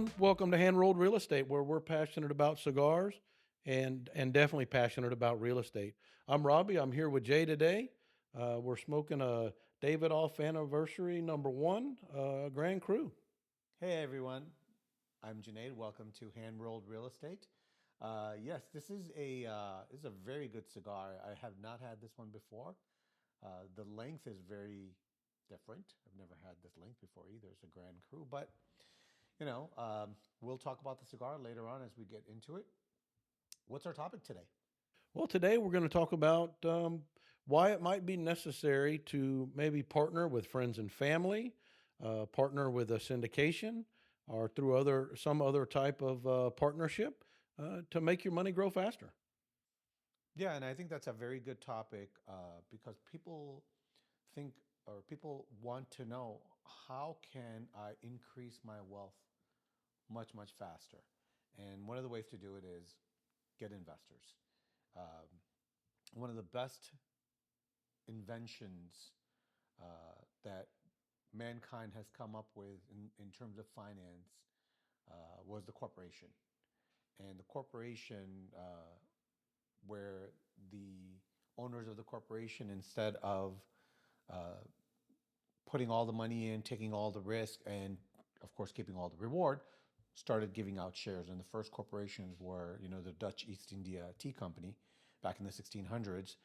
everyone. Welcome to Hand Rolled Real Estate, where we're passionate about cigars and definitely passionate about real estate. I'm Robbie. I'm here with Jay today. We're smoking a Davidoff Anniversary #1 Grand Cru. Hey everyone, I'm Junaid. Welcome to Hand Rolled Real Estate. Yes, this is a very good cigar. I have not had this one before. The length is very different. I've never had this length before either. It's a Grand Cru, but we'll talk about the cigar later on as we get into it. What's our topic today? Well, today we're going to talk about why it might be necessary to maybe partner with friends and family, partner with a syndication, or through some other type of partnership to make your money grow faster. Yeah, and I think that's a very good topic because people think or people want to know how can I increase my wealth much, much faster. And one of the ways to do it is get investors. Um, One of the best inventions that mankind has come up with in terms of finance was the corporation. And the corporation, where the owners of the corporation, instead of putting all the money in, taking all the risk, and of course keeping all the reward, started giving out shares. And the first corporations were, the Dutch East India Tea Company back in the 1600s.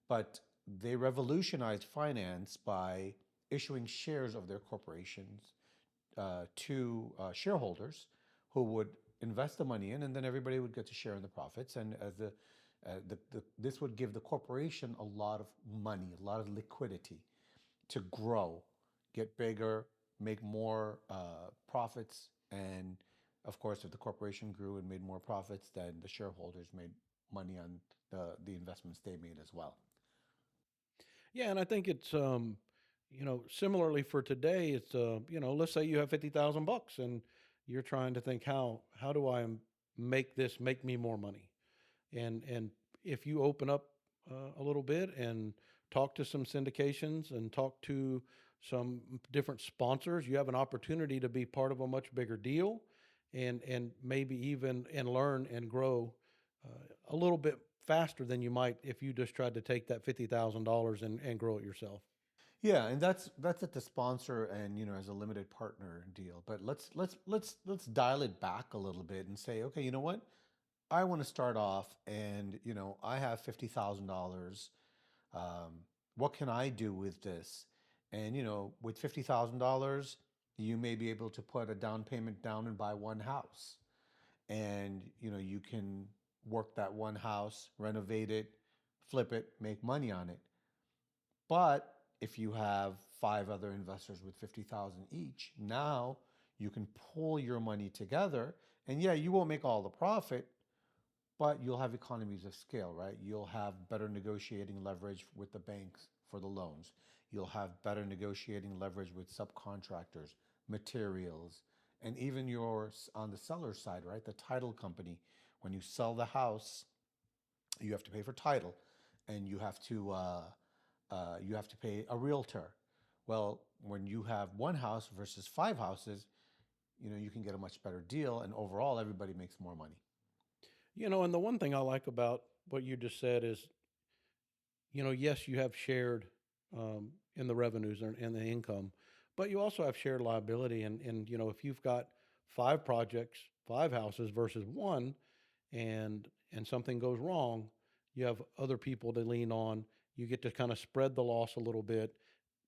But they revolutionized finance by issuing shares of their corporations to shareholders who would invest the money in, and then everybody would get to share in the profits. And as this would give the corporation a lot of money, a lot of liquidity to grow, get bigger, make more profits. And of course, if the corporation grew and made more profits, then the shareholders made money on the investments they made as well. Yeah, and I think it's similarly for today, it's let's say you have 50,000 bucks and you're trying to think how do I make this make me more money? And if you open up a little bit and talk to some syndications and talk to some different sponsors, you have an opportunity to be part of a much bigger deal and maybe even and learn and grow a little bit faster than you might if you just tried to take that $50,000 and grow it yourself. Yeah, and that's at the sponsor and as a limited partner deal. But let's dial it back a little bit and say, okay, you know what? I want to start off, and I have $50,000. What can I do with this? And with $50,000, you may be able to put a down payment down and buy one house, and you can work that one house, renovate it, flip it, make money on it. But if you have five other investors with 50,000 each, now you can pool your money together, and yeah, you won't make all the profit, but you'll have economies of scale, right? You'll have better negotiating leverage with the banks for the loans. You'll have better negotiating leverage with subcontractors, materials, and even on the seller side, right? The title company. When you sell the house, you have to pay for title, and you have to pay a realtor. Well, when you have one house versus five houses, you can get a much better deal, and overall, everybody makes more money. And the one thing I like about what you just said is, yes, you have shared in the revenues and the income, but you also have shared liability. And if you've got five projects, five houses versus one, and something goes wrong, you have other people to lean on. You get to kind of spread the loss a little bit,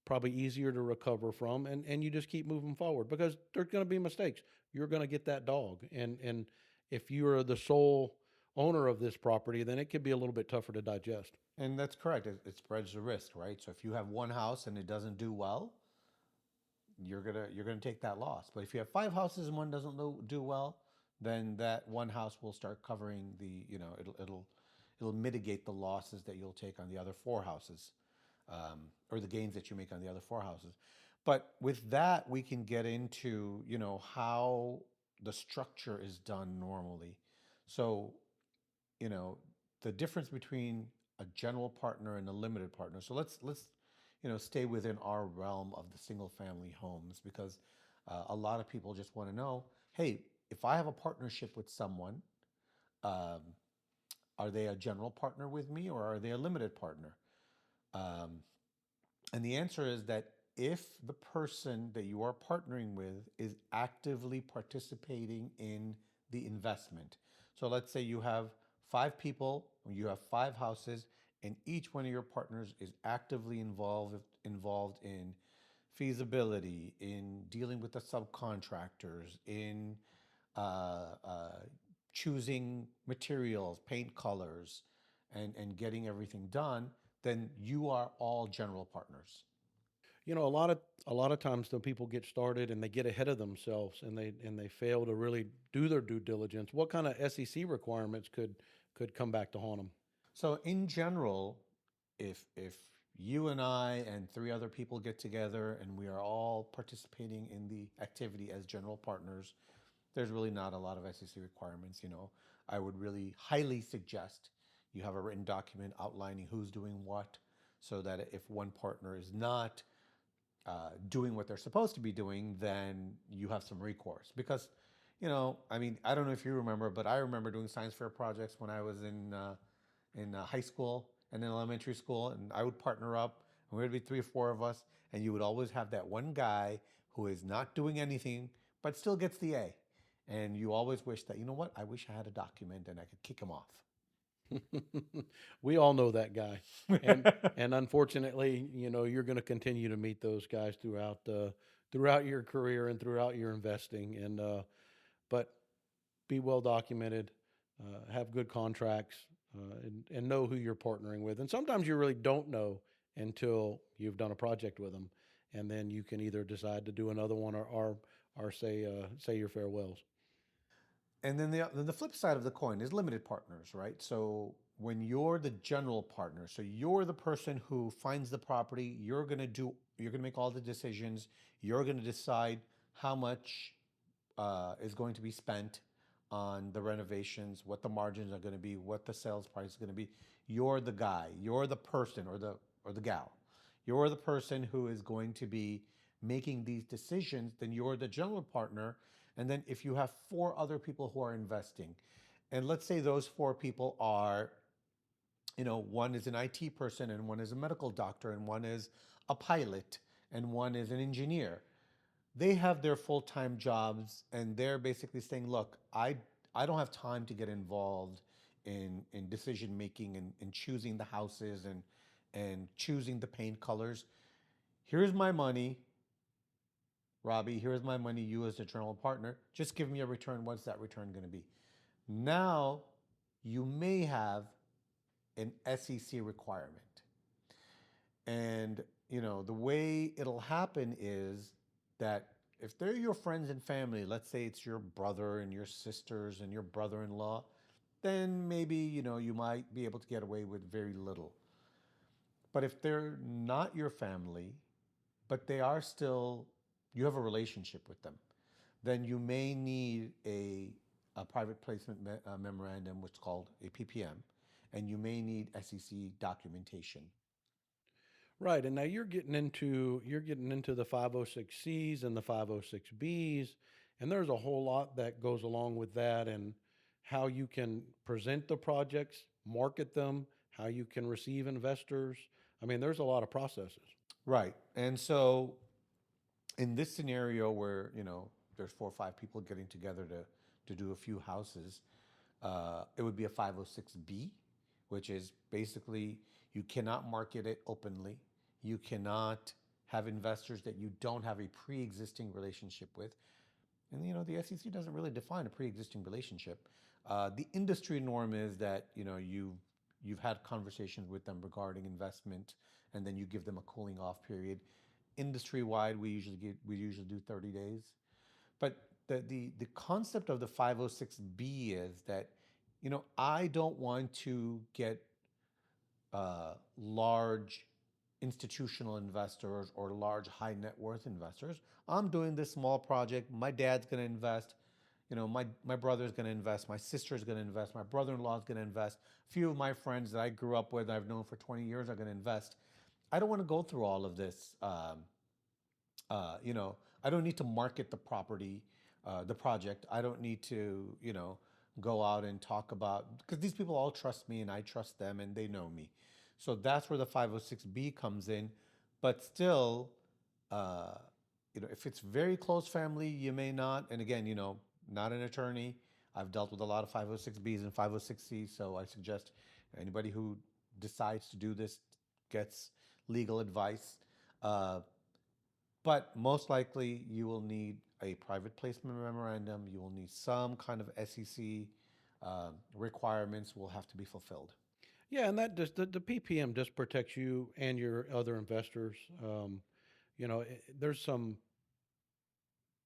probably easier to recover from, and you just keep moving forward because there's going to be mistakes. You're going to get that dog, and if you're the sole owner of this property, then it could be a little bit tougher to digest. And that's correct. It spreads the risk, right? So if you have one house and it doesn't do well, you're gonna take that loss. But if you have five houses and one doesn't do well, then that one house will start covering it'll mitigate the losses that you'll take on the other four houses, or the gains that you make on the other four houses. But with that, we can get into how the structure is done normally. So you know the difference between a general partner and a limited partner. So let's stay within our realm of the single family homes, because a lot of people just want to know, hey, if I have a partnership with someone, um, are they a general partner with me or are they a limited partner? Um, and the answer is that if the person that you are partnering with is actively participating in the investment, so let's say you have five people, or you have five houses, and each one of your partners is actively involved in feasibility, in dealing with the subcontractors, in uh, choosing materials, paint colors, and getting everything done, then you are all general partners. You know, a lot of times the people get started and they get ahead of themselves and they fail to really do their due diligence. What kind of SEC requirements could come back to haunt them? So in general, if you and I and three other people get together and we are all participating in the activity as general partners, there's really not a lot of SEC requirements. I would really highly suggest you have a written document outlining who's doing what, so that if one partner is not doing what they're supposed to be doing, then you have some recourse. Because, I mean, I don't know if you remember, but I remember doing science fair projects when I was in high school and in elementary school, and I would partner up, and we would be three or four of us, and you would always have that one guy who is not doing anything but still gets the A. And you always wish that, you know what, I wish I had a document and I could kick him off. We all know that guy, and and unfortunately, you know, you're going to continue to meet those guys throughout your career and throughout your investing. And but be well documented, have good contracts, and know who you're partnering with. And sometimes you really don't know until you've done a project with them, and then you can either decide to do another one or say your farewells. And then the flip side of the coin is limited partners, right? So when you're the general partner, so you're the person who finds the property, you're going to make all the decisions, you're going to decide how much is going to be spent on the renovations, what the margins are going to be, what the sales price is going to be. You're the guy, you're the person, or the gal. You're the person who is going to be making these decisions. Then you're the general partner. And then if you have four other people who are investing, and let's say those four people are, one is an IT person, and one is a medical doctor, and one is a pilot, and one is an engineer. They have their full-time jobs, and they're basically saying, look, I don't have time to get involved in decision making and choosing the houses and choosing the paint colors. Here's my money, Robbie. Here's my money, you as a general partner. Just give me a return. What's that return going to be? Now you may have an SEC requirement. And, the way it'll happen is that if they're your friends and family, let's say it's your brother and your sisters and your brother in law, then maybe, you might be able to get away with very little. But if they're not your family, but they are still, you have a relationship with them, then you may need a private placement memorandum, which is called a PPM, and you may need SEC documentation. Right, and now you're getting into the 506Cs and the 506Bs, and there's a whole lot that goes along with that, and how you can present the projects, market them, how you can receive investors. I mean, there's a lot of processes. Right. And so in this scenario where, there's four or five people getting together to do a few houses, it would be a 506B, which is basically you cannot market it openly. You cannot have investors that you don't have a pre-existing relationship with. And the SEC doesn't really define a pre-existing relationship. The industry norm is that you've had conversations with them regarding investment, and then you give them a cooling off period. Industry wide, we usually do 30 days. But the concept of the 506B is that I don't want to get large institutional investors or large high net worth investors. I'm doing this small project. My dad's going to invest. My brother's going to invest. My sister's going to invest. My brother-in-law is going to invest. A few of my friends that I grew up with, I've known for 20 years, are going to invest. I don't want to go through all of this. I don't need to market the property. the project. I don't need to, go out and talk about, because these people all trust me and I trust them and they know me. So that's where the 506B comes in. But still, uh, if it's very close family, you may not. And again, not an attorney. I've dealt with a lot of 506Bs and 506Cs, so I suggest anybody who decides to do this gets legal advice. Uh, but most likely, you will need a private placement memorandum. You will need some kind of SEC requirements will have to be fulfilled. Yeah, and that just the PPM just protects you and your other investors. There's some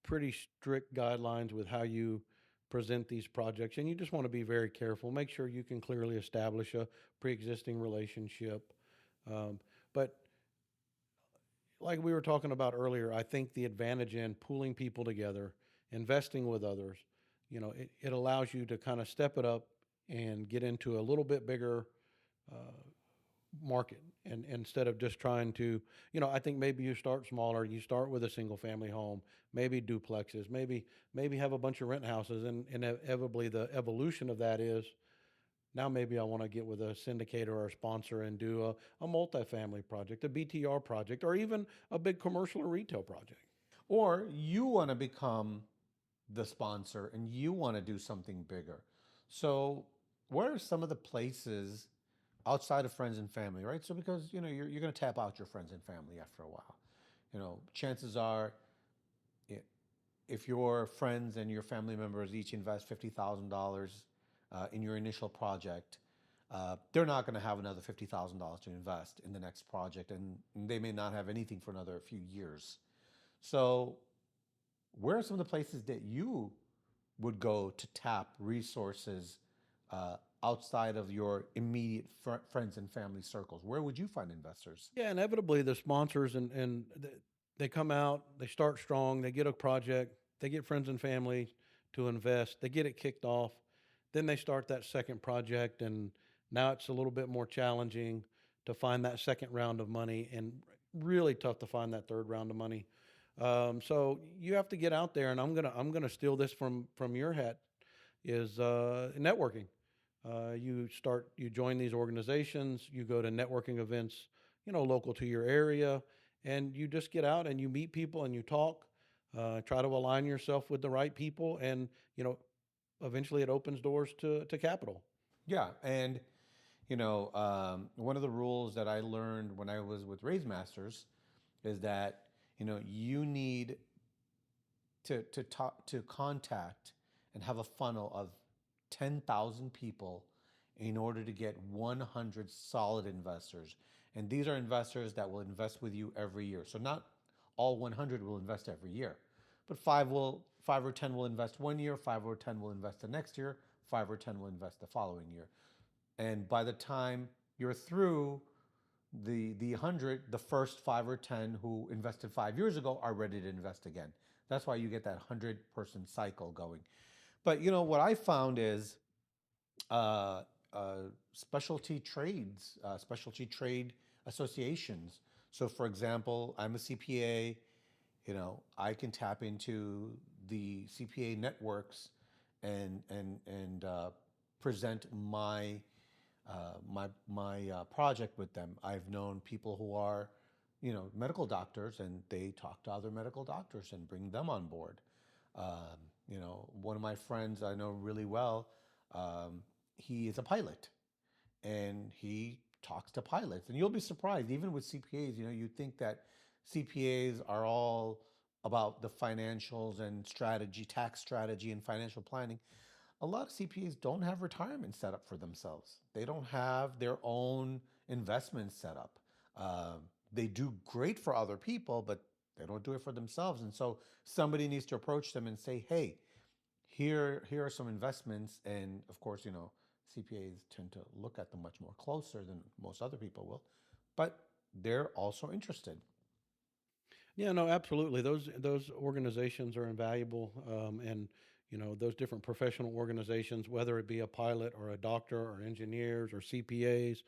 pretty strict guidelines with how you present these projects, and you just want to be very careful. Make sure you can clearly establish a pre-existing relationship. Um, but like we were talking about earlier, I think the advantage in pooling people together, investing with others, it allows you to kind of step it up and get into a little bit bigger uh, market. And instead of just trying to, I think maybe you start smaller, you start with a single family home, maybe duplexes, maybe have a bunch of rent houses. And inevitably, the evolution of that is now maybe I want to get with a syndicator or a sponsor and do a multifamily project, a BTR project, or even a big commercial or retail project. Or you want to become the sponsor and you want to do something bigger. So, where are some of the places outside of friends and family, right? So, because you're going to tap out your friends and family after a while. Chances are, if your friends and your family members each invest $50,000 in your initial project, they're not going to have another $50,000 to invest in the next project, and they may not have anything for another few years. So, where are some of the places that you would go to tap resources outside of your immediate friends and family circles? Where would you find investors? Yeah, inevitably the sponsors they come out, they start strong, they get a project, they get friends and family to invest, they get it kicked off, then they start that second project, and now it's a little bit more challenging to find that second round of money, and really tough to find that third round of money. So you have to get out there, and I'm gonna steal this from your hat is networking. You join these organizations, you go to networking events, local to your area, and you just get out and you meet people and you talk. Try to align yourself with the right people, and eventually it opens doors to capital. Yeah, and one of the rules that I learned when I was with Raise Masters is that you need to talk to contact and have a funnel of 10,000 people in order to get 100 solid investors. And these are investors that will invest with you every year. So not all 100 will invest every year, but 5 or 10 will invest one year, 5 or 10 will invest the next year, 5 or 10 will invest the following year. And by the time you're through the 100, the first 5 or 10 who invested 5 years ago are ready to invest again. That's why you get that 100-person cycle going. But what I found is uh, specialty trade associations. So, for example, I'm a CPA. I can tap into the CPA networks and present my project with them. I've known people who are, medical doctors, and they talk to other medical doctors and bring them on board. One of my friends I know really well, um, he is a pilot, and he talks to pilots. And you'll be surprised, even with CPAs, you think that CPAs are all about the financials and strategy, tax strategy, and financial planning. A lot of CPAs don't have retirement set up for themselves. They don't have their own investments set up. They do great for other people, but they don't do it for themselves. And so somebody needs to approach them and say, "Hey, here are some investments." And of course, CPAs tend to look at them much more closer than most other people will, but they're also interested. Yeah, no, absolutely. Those organizations are invaluable, and those different professional organizations, whether it be a pilot or a doctor or engineers or CPAs,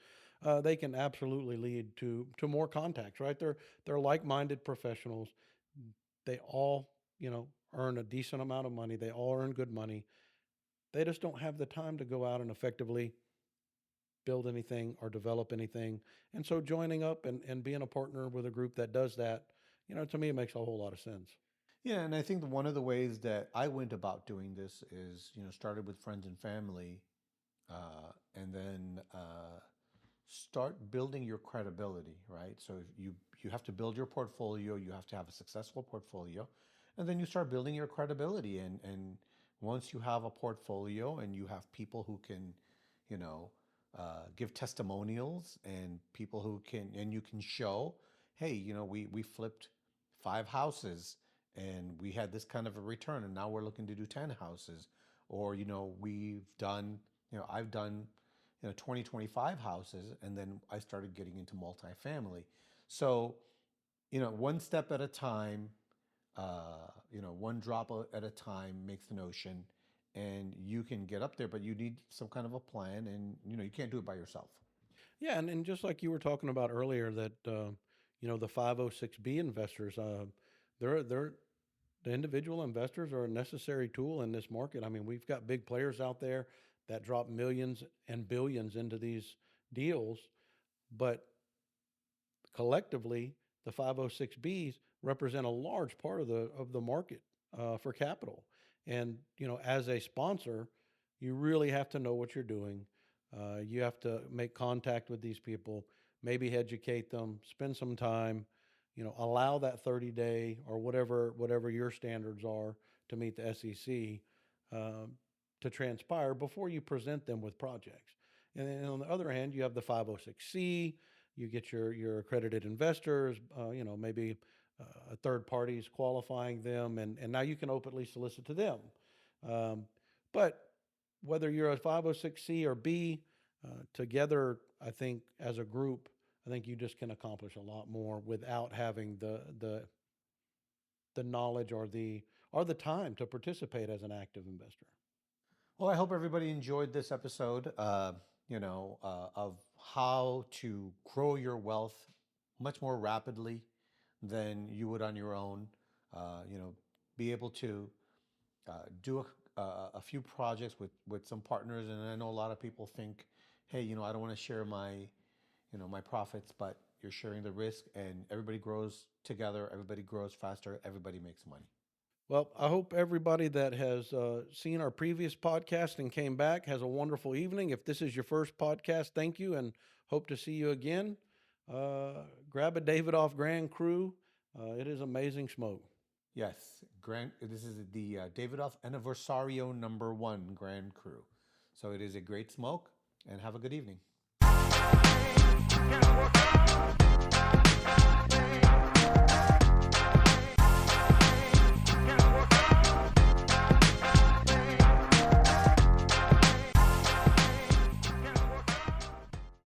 they can absolutely lead to more contacts. Right? They're like-minded professionals. They all earn a decent amount of money. They all earn good money. They just don't have the time to go out and effectively build anything or develop anything. And so joining up and being a partner with a group that does that, to me, it makes a whole lot of sense. Yeah, and I think that one of the ways that I went about doing this is, started with friends and family, and then start building your credibility, right? So if you have to build your portfolio, you have to have a successful portfolio, and then you start building your credibility. And once you have a portfolio and you have people who can, you know, give testimonials, and people who can, and you can show, hey, we flipped 5 houses and we had this kind of a return, and now we're looking to do 10 houses, or we've done, I've done 20, 25 houses, and then I started getting into multifamily. So, one step at a time, one drop at a time makes an ocean, and you can get up there, but you need some kind of a plan, and you can't do it by yourself. Yeah, and just like you were talking about earlier, that the 506B investors, they're the individual investors are a necessary tool in this market. I mean, we've got big players out there that drop millions and billions into these deals, but collectively, the 506Bs represent a large part of the market for capital. And as a sponsor, you really have to know what you're doing. You have to make contact with these people, maybe educate them, spend some time. Allow that 30-day or whatever your standards are to meet the SEC um, to transpire before you present them with projects. And then on the other hand, you have the 506C. You get your accredited investors, maybe a third party is qualifying them, and now you can openly solicit to them. Um, but whether you're a 506C or B, together, I think as a group, I think you just can accomplish a lot more without having the knowledge or the time to participate as an active investor. Well, I hope everybody enjoyed this episode, of how to grow your wealth much more rapidly than you would on your own. Be able to do a few projects with some partners. And I know a lot of people think, hey, I don't want to share my profits, but you're sharing the risk, and everybody grows together. Everybody grows faster. Everybody makes money. Well, I hope everybody that has seen our previous podcast and came back has a wonderful evening. If this is your first podcast, thank you and hope to see you again. Grab a David off Grand Cru. It is amazing smoke. Yes, Grand. This is the Davidoff Anniversario #1 Grand Cru. So it is a great smoke, and have a good evening.